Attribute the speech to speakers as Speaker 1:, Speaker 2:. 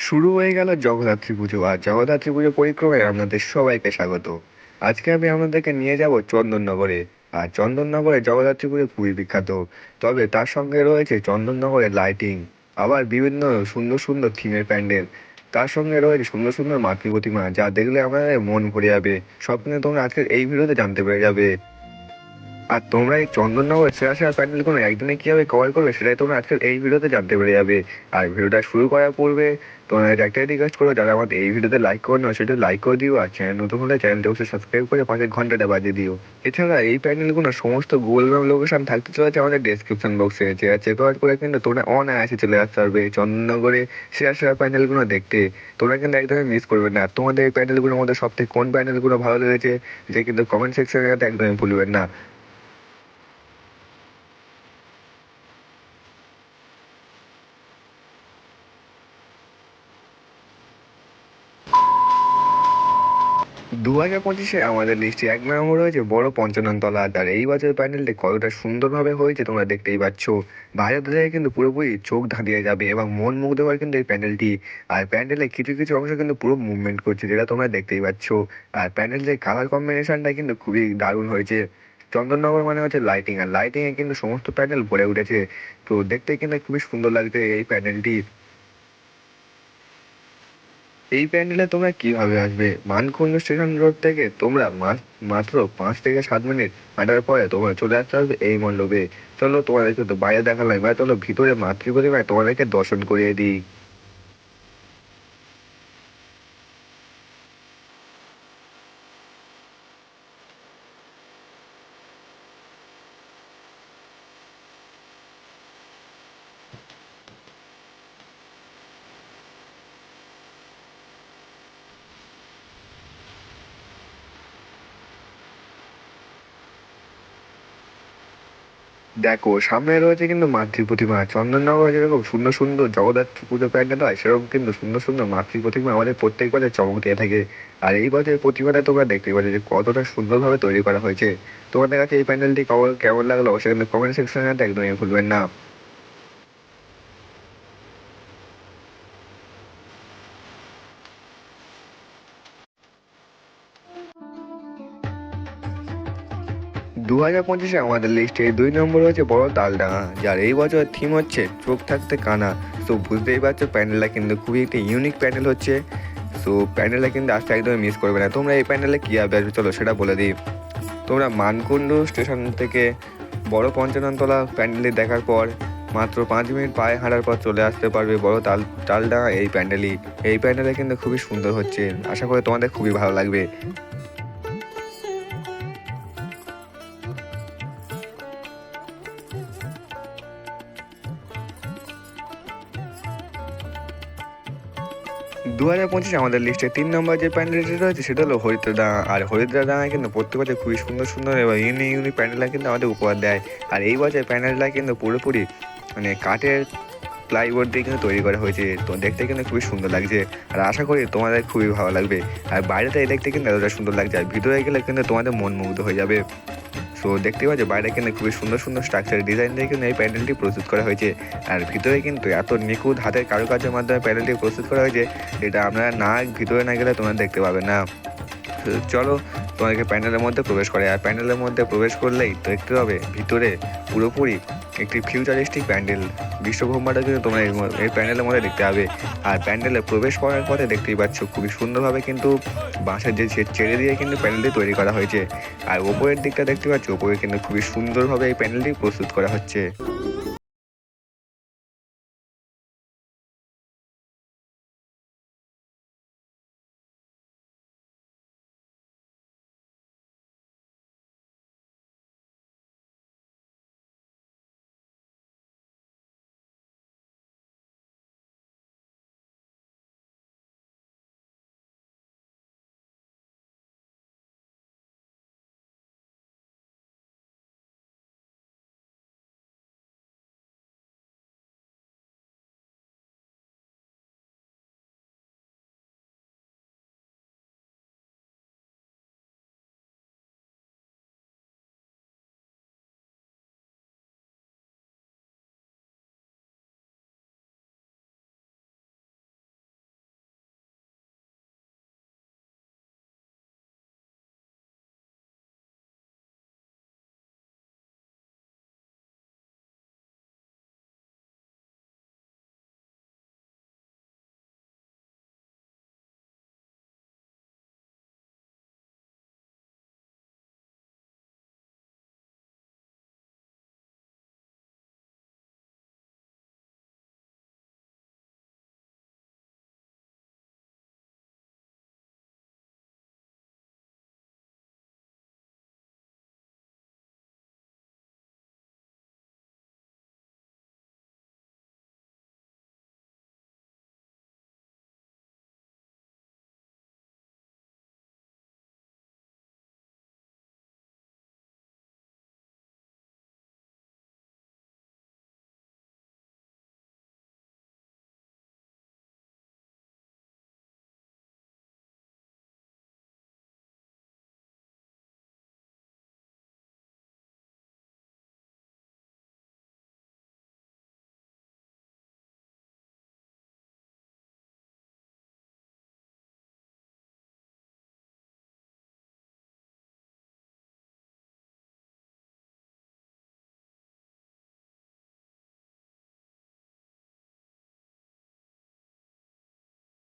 Speaker 1: শুরু হয়ে গেল জগদ্ধাত্রী পুজো আর জগদ্ধাত্রী পুজো পরিক্রমায় আপনাদের সবাইকে স্বাগত। আজকে আমি আপনাদেরকে নিয়ে যাব চন্দননগরে। আর চন্দননগরে জগদ্ধাত্রী পুজো খুবই বিখ্যাত। তবে তার সঙ্গে রয়েছে চন্দননগরের লাইটিং, আবার বিভিন্ন সুন্দর সুন্দর থিমের প্যান্ডেল। তার সঙ্গে রয়েছে সুন্দর সুন্দর মাতৃ প্রতিমা, যা দেখলে আমাদের মন ভরে যাবে। সব কিন্তু তোমরা আজকের এই ভিডিওতে জানতে পেরে যাবে। আর তোমরা এই চন্দননগরের সেরা সেরা প্যান্ডেলগুলো একদিনে কিভাবে কভার করবে সেটাই তোমরা আজকের এই ভিডিওতে জানতে পেরে যাবে। আর ভিডিওটা শুরু করার পূর্বে তোমাদের একটাই রিকোয়েস্ট করো, যারা আমাদের এই ভিডিওতে লাইক করে নাও সেটা লাইক করে দিও, আর চ্যানেল নতুন হলে চ্যানেলটা অবশ্যই সাবস্ক্রাইব করে পাশের ঘন্টাটা বাজিয়ে দিও। এছাড়া এই প্যান্ডেলগুলো সমস্ত গুগল ম্যাপ লোকেশন থাকতে চলেছে আমাদের ডেসক্রিপশন বক্সে, যেটা চেক আউট করে কিন্তু তোমরা অনায়াসে চলে আসতে পারবে চন্দননগরে সেরা সেরা প্যান্ডেলগুলো দেখতে। তোমরা কিন্তু একদমই মিস করবে না। তোমাদের এই প্যান্ডেলগুলোর মধ্যে সব থেকে কোন প্যান্ডেলগুলো ভালো লেগেছে যে কিন্তু কমেন্ট সেকশনে একদমই ভুলবেন না। 2025-এ আমাদের লিস্টে 1 নম্বর হয়েছে বড় পঞ্চাননতলা। আর এই বছর প্যান্ডেলটি কতটা সুন্দরভাবে হয়েছে তোমরা দেখতেই পাচ্ছ। বাইরে থেকে কিন্তু পুরোপুরি চোখ ধাঁধিয়ে যাবে এবং মন মুগ্ধ করে কিন্তু এই প্যান্ডেলটি। আর প্যান্ডেলের কিছু কিছু অংশ কিন্তু পুরো মুভমেন্ট করছে, যেটা তোমরা দেখতেই পাচ্ছ। আর প্যান্ডেলের কালার কম্বিনেশনটা কিন্তু খুবই দারুণ হয়েছে। চন্দননগর মানে হচ্ছে লাইটিং, আর লাইটিংয়ে কিন্তু সমস্ত প্যান্ডেল ভরে উঠেছে। তো দেখতে কিন্তু খুবই সুন্দর লাগছে এই প্যান্ডেলটি। এই প্যান্ডেলে তোমরা কিভাবে আসবে? মানকুণ্ড স্টেশন রোড থেকে তোমরা মাত্র 5 থেকে 7 মিনিট হাঁটার পরে তোমরা চলে আসতে পারবে এই মণ্ডপে। চলো তোমাদেরকে তো বাইরে দেখালাম, এবার চলো ভিতরে মাতৃ প্রতিমায় তোমাদেরকে দর্শন করিয়ে দিই। দেখো সামনে রয়েছে কিন্তু মাতৃ প্রতিমা। চন্দননগরে যেরকম সুন্দর সুন্দর জগদ্ধাত্রী পুজো প্যান্ডেল হয়, সেরকম কিন্তু সুন্দর সুন্দর মাতৃ প্রতিমা আমাদের প্রত্যেক বছর চমক দিয়ে থাকে। আর এই বছরের প্রতিমাটা তোমরা দেখতে পাচ্ছ যে কতটা সুন্দরভাবে তৈরি করা হয়েছে। তোমাদের কাছে এই প্যান্ডেলটি কেমন লাগলো সেখানে কমেন্ট সেকশনে একদমই ভুলবেন না। 2025-এ আমাদের লিস্টে 2 নম্বর হচ্ছে বড় তালডাঙা, যার এই বছর থিম হচ্ছে চোখ থাকতে কানা। তো বুঝতেই পারছো প্যান্ডেলটা কিন্তু খুবই একটি ইউনিক প্যান্ডেল হচ্ছে। সো প্যান্ডেলটা কিন্তু আসতে একদমই মিস করবে না। তোমরা এই প্যান্ডেলে কী আসবে চলো সেটা বলে দিই। তোমরা মানকুণ্ড স্টেশন থেকে বড় পঞ্চাননতলা প্যান্ডেলটি দেখার পর মাত্র 5 মিনিট পায়ে হাঁটার পর চলে আসতে পারবে বড় তালডাঙা এই প্যান্ডেলই। এই প্যান্ডেলে কিন্তু খুবই সুন্দর হচ্ছে, আশা করি তোমাদের খুবই ভালো লাগবে। 2025 আমাদের লিস্টে 3 নম্বর যে প্যান্ডেলটি রয়েছে সেটা হলো হরিদ্রাডাঙ্গা। আর হরিদ্রাডাঙ্গায় কিন্তু প্রত্যেক বছর খুবই সুন্দর সুন্দর এবং ইউনিক ইউনিক প্যান্ডেলটা কিন্তু আমাদের উপহার দেয়। আর এই বছর প্যান্ডেলটা কিন্তু পুরোপুরি মানে কাঠের প্লাইবোর্ড দিয়ে কিন্তু তৈরি করা হয়েছে। তো দেখতে কিন্তু খুবই সুন্দর লাগছে, আর আশা করি তোমাদের খুবই ভালো লাগবে। আর বাইরে থেকে দেখতে কিন্তু এতটা সুন্দর লাগছে, আর ভিতরে গেলে কিন্তু তোমাদের মন মুগ্ধ হয়ে যাবে। সো দেখতে পাচ্ছ বাইরে কিন্তু খুবই সুন্দর সুন্দর স্ট্রাকচার ডিজাইন দিয়ে কিন্তু এই প্যান্ডেলটি প্রস্তুত করা হয়েছে। আর ভিতরে কিন্তু এত নিখুঁত হাতের কারুকার্যের মাধ্যমে প্যান্ডেলটি প্রস্তুত করা হয়েছে, যেটা আপনারা ভিতরে না গেলে তোমরা দেখতে পাবে না। চলো তোমাদেরকে প্যান্ডেলের মধ্যে প্রবেশ করে। আর প্যান্ডেলের মধ্যে প্রবেশ করলেই দেখতে হবে ভিতরে পুরোপুরি একটি ফিউচারিস্টিক প্যান্ডেল। বিশ্বব্রহ্মাণ্ড কিন্তু তোমরা এই প্যান্ডেলের মধ্যে দেখতে পাবে। আর প্যান্ডেলে প্রবেশ করার পথে দেখতেই পাচ্ছ খুবই সুন্দরভাবে কিন্তু বাঁশের যে চেড়ে দিয়ে কিন্তু প্যান্ডেলটি তৈরি করা হয়েছে। আর ওপরের দিকটা দেখতে পাচ্ছ, ওপরে কিন্তু খুবই সুন্দরভাবে এই প্যান্ডেলটি প্রস্তুত করা হচ্ছে।